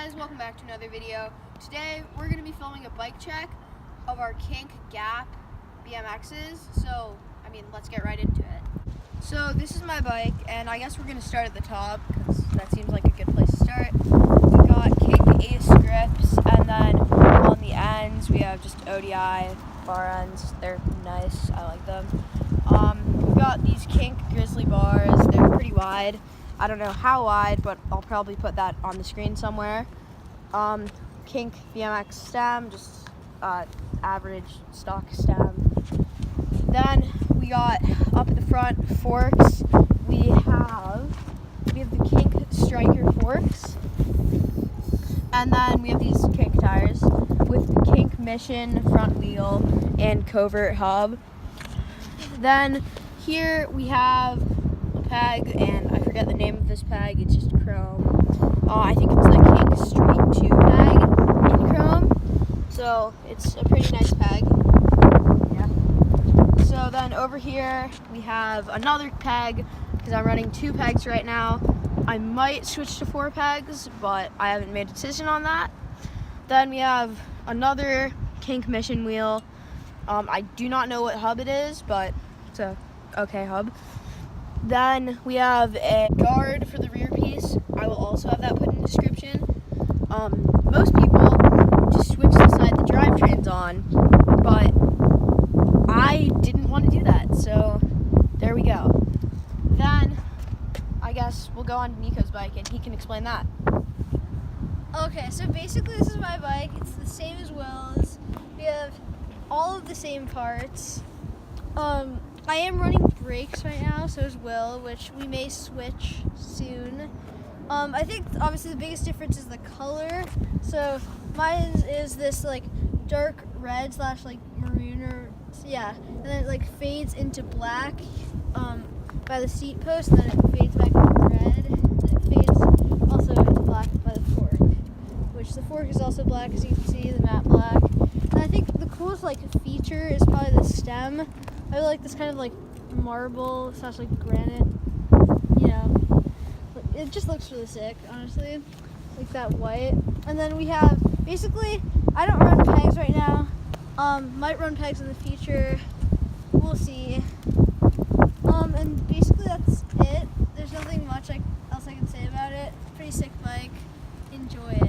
guys, welcome back to another video. Today we're going to be filming a bike check of our Kink Gap BMXs. So, let's get right into it. So this is my bike, and I guess we're going to start at the top because that seems like a good place to start. We got Kink Ace grips, and then on the ends we have just ODI bar ends. They're nice, I like them. We've got these Kink Grizzly bars. They're pretty wide. I don't know how wide, but I'll probably put that on the screen somewhere. Kink BMX stem, just average stock stem. Then we got up at the front forks. We have the Kink Striker forks, and then we have these Kink tires with the Kink Mission front wheel and covert hub. Then here we have peg, and I forget the name of this peg, it's just chrome. I think it's the Kink Street 2 peg in chrome, so it's a pretty nice peg. Yeah. So then over here we have another peg, because I'm running 2 pegs right now. I might switch to 4 pegs, but I haven't made a decision on that. Then we have another Kink Mission wheel. I do not know what hub it is, but it's a okay hub. Then we have a guard for the rear piece. I will also have that put in the description. Most people just switch the side the drivetrain's on, but I didn't want to do that, so there we go. Then I guess we'll go on to Nico's bike and he can explain that. Okay, so basically this is my bike. It's the same as Will's. We have all of the same parts. I am running brakes right now, so is Will, which we may switch soon. I think obviously the biggest difference is the color. So mine is this like dark red / like maroon, or yeah, and then it like fades into black by the seat post, and then it fades back to red, and it fades also into black by the fork, which the fork is also black, as you can see, the matte black. And I think the coolest like feature is probably the stem. I like this kind of like marble / like granite, it just looks really sick, honestly, like that white. And then we have, basically, I don't run pegs right now, might run pegs in the future, we'll see. And basically that's it. There's nothing much else I can say about it. Pretty sick bike, enjoy it.